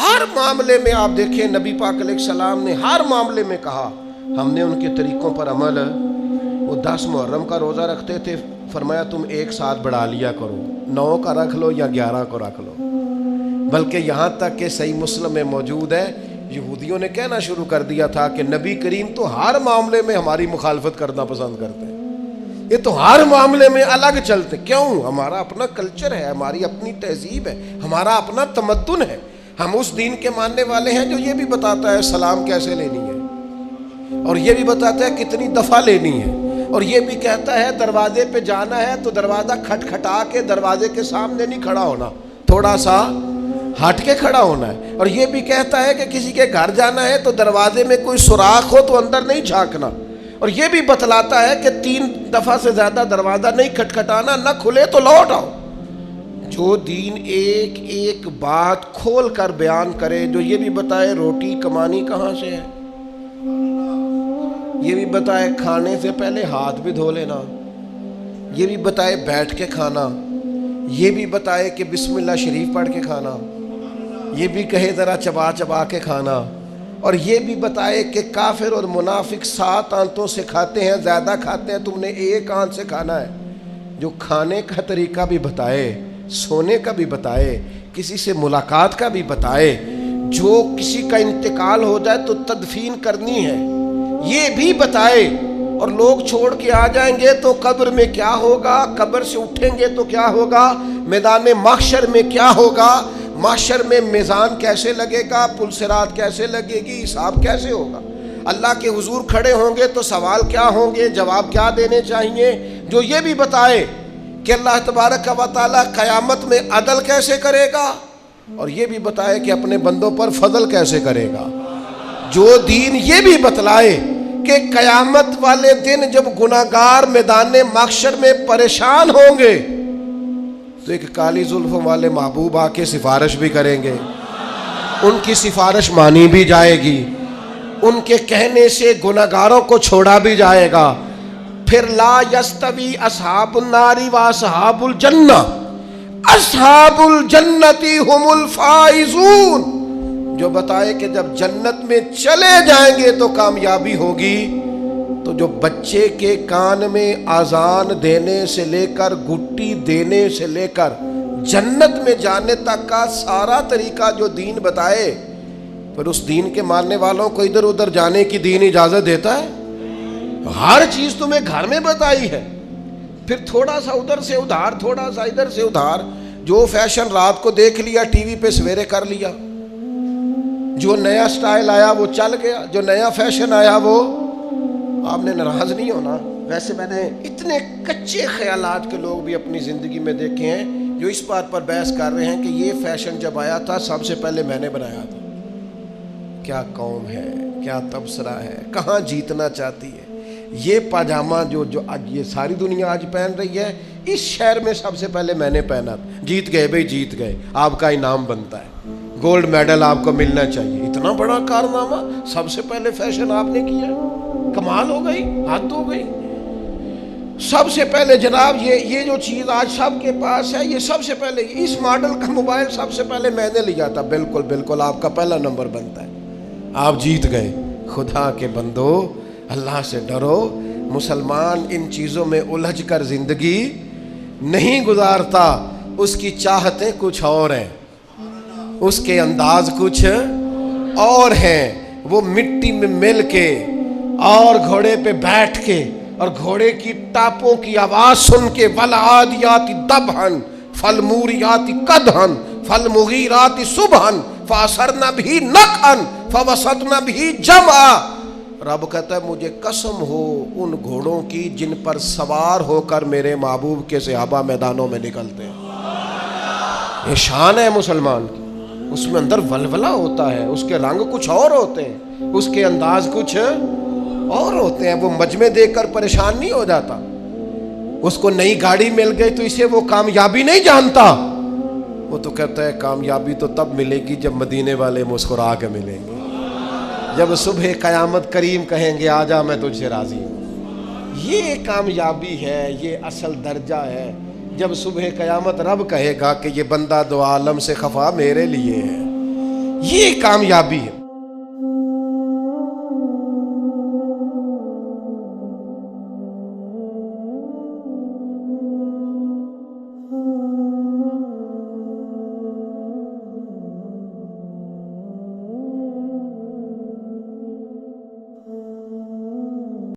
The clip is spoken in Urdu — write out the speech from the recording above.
ہر معاملے میں آپ دیکھیں نبی پاک علیہ السلام نے ہر معاملے میں کہا ہم نے ان کے طریقوں پر عمل. وہ 10 محرم کا روزہ رکھتے تھے, فرمایا تم ایک ساتھ بڑھا لیا کرو, 9 کا رکھ لو یا 11 کو رکھ لو. بلکہ یہاں تک کہ صحیح مسلم میں موجود ہے, یہودیوں نے کہنا شروع کر دیا تھا کہ نبی کریم تو ہر معاملے میں ہماری مخالفت کرنا پسند کرتے ہیں, یہ تو ہر معاملے میں الگ چلتے. کیوں؟ ہمارا اپنا کلچر ہے, ہماری اپنی تہذیب ہے, ہمارا اپنا تمدن ہے. ہم اس دین کے ماننے والے ہیں جو یہ بھی بتاتا ہے سلام کیسے لینی ہے, اور یہ بھی بتاتا ہے کتنی دفعہ لینی ہے, اور یہ بھی کہتا ہے دروازے پہ جانا ہے تو دروازہ کھٹکھٹا کے دروازے کے سامنے نہیں کھڑا ہونا, تھوڑا سا ہٹ کے کھڑا ہونا ہے. اور یہ بھی کہتا ہے کہ کسی کے گھر جانا ہے تو دروازے میں کوئی سوراخ ہو تو اندر نہیں جھانکنا. اور یہ بھی بتلاتا ہے کہ 3 دفعہ سے زیادہ دروازہ نہیں کھٹکھٹانا, نہ کھلے تو لوٹ آؤ. جو دین ایک ایک بات کھول کر بیان کرے, جو یہ بھی بتائے روٹی کمانی کہاں سے ہے, یہ بھی بتائے کھانے سے پہلے ہاتھ بھی دھو لینا, یہ بھی بتائے بیٹھ کے کھانا, یہ بھی بتائے کہ بسم اللہ شریف پڑھ کے کھانا, یہ بھی کہے ذرا چبا چبا کے کھانا, اور یہ بھی بتائے کہ کافر اور منافق 7 آنتوں سے کھاتے ہیں, زیادہ کھاتے ہیں, تم نے 1 آنت سے کھانا ہے. جو کھانے کا طریقہ بھی بتائے, سونے کا بھی بتائے, کسی سے ملاقات کا بھی بتائے, جو کسی کا انتقال ہو جائے تو تدفین کرنی ہے یہ بھی بتائے. اور لوگ چھوڑ کے آ جائیں گے تو قبر میں کیا ہوگا, قبر سے اٹھیں گے تو کیا ہوگا, میدان محشر میں کیا ہوگا, محشر میں میزان کیسے لگے گا, پل صراط کیسے لگے گی, حساب کیسے ہوگا, اللہ کے حضور کھڑے ہوں گے تو سوال کیا ہوں گے, جواب کیا دینے چاہیے. جو یہ بھی بتائے کہ اللہ تبارک و تعالیٰ قیامت میں عدل کیسے کرے گا, اور یہ بھی بتائے کہ اپنے بندوں پر فضل کیسے کرے گا. جو دین یہ بھی بتلائے کہ قیامت والے دن جب گناہگار میدان محشر میں پریشان ہوں گے تو ایک کالی زلفوں والے محبوب آ کے سفارش بھی کریں گے, ان کی سفارش مانی بھی جائے گی, ان کے کہنے سے گناہگاروں کو چھوڑا بھی جائے گا. پھر لا یستوی اصحاب النار و اصحاب الجنہ, اصحاب الجنتی ہم الفائزون. جو بتائے کہ جب جنت میں چلے جائیں گے تو کامیابی ہوگی. تو جو بچے کے کان میں اذان دینے سے لے کر گھٹی دینے سے لے کر جنت میں جانے تک کا سارا طریقہ جو دین بتائے, پھر اس دین کے ماننے والوں کو ادھر ادھر جانے کی دین اجازت دیتا ہے؟ ہر چیز تمہیں گھر میں بتائی ہے, پھر تھوڑا سا ادھر سے ادھار, تھوڑا سا ادھر سے ادھار. جو فیشن رات کو دیکھ لیا ٹی وی پہ سویرے کر لیا, جو نیا سٹائل آیا وہ چل گیا, جو نیا فیشن آیا وہ. آپ نے ناراض نہیں ہونا, ویسے میں نے اتنے کچے خیالات کے لوگ بھی اپنی زندگی میں دیکھے ہیں جو اس بات پر بحث کر رہے ہیں کہ یہ فیشن جب آیا تھا سب سے پہلے میں نے بنایا تھا. کیا قوم ہے, کیا تبصرہ ہے, کہاں جیتنا چاہتی ہے. یہ پاجامہ جو آج یہ ساری دنیا آج پہن رہی ہے, اس شہر میں سب سے پہلے میں نے پہنا. جیت گئے بھائی, جیت گئے, آپ کا انعام بنتا ہے, گولڈ میڈل آپ کو ملنا چاہیے. اتنا بڑا کارنامہ, سب سے پہلے فیشن آپ نے کیا, کمال ہو گئی, حد ہو گئی. سب سے پہلے جناب یہ جو چیز آج سب کے پاس ہے, یہ سب سے پہلے اس ماڈل کا موبائل سب سے پہلے میں نے لیا تھا. بالکل بالکل آپ کا پہلا نمبر بنتا ہے, آپ جیت گئے. خدا کے بندو, اللہ سے ڈرو. مسلمان ان چیزوں میں الجھ کر زندگی نہیں گزارتا, اس کی چاہتیں کچھ اور ہیں, اس کے انداز کچھ اور ہیں. وہ مٹی میں مل کے اور گھوڑے پہ بیٹھ کے اور گھوڑے کی ٹاپوں کی آواز سن کے والعادیات ضبحا فالموریات قدحا فالمغیرات صبحا فاثرن به نقعا فوسطن به جمعا. رب کہتا ہے مجھے قسم ہو ان گھوڑوں کی جن پر سوار ہو کر میرے محبوب کے صحابہ میدانوں میں نکلتے ہیں. یہ شان ہے مسلمان کی, اس میں اندر ولولہ ہوتا ہے, اس کے رنگ کچھ اور ہوتے ہیں, اس کے انداز کچھ اور ہوتے ہیں. وہ مجمع دیکھ کر پریشان نہیں ہو جاتا, اس کو نئی گاڑی مل گئی تو اسے وہ کامیابی نہیں جانتا. وہ تو کہتا ہے کامیابی تو تب ملے گی جب مدینے والے مسکرا کے ملیں گے, جب صبح قیامت کریم کہیں گے آجا میں تجھ سے راضی ہوں. یہ کامیابی ہے, یہ اصل درجہ ہے. جب صبح قیامت رب کہے گا کہ یہ بندہ دو عالم سے خفا میرے لیے ہے, یہ کامیابی ہے.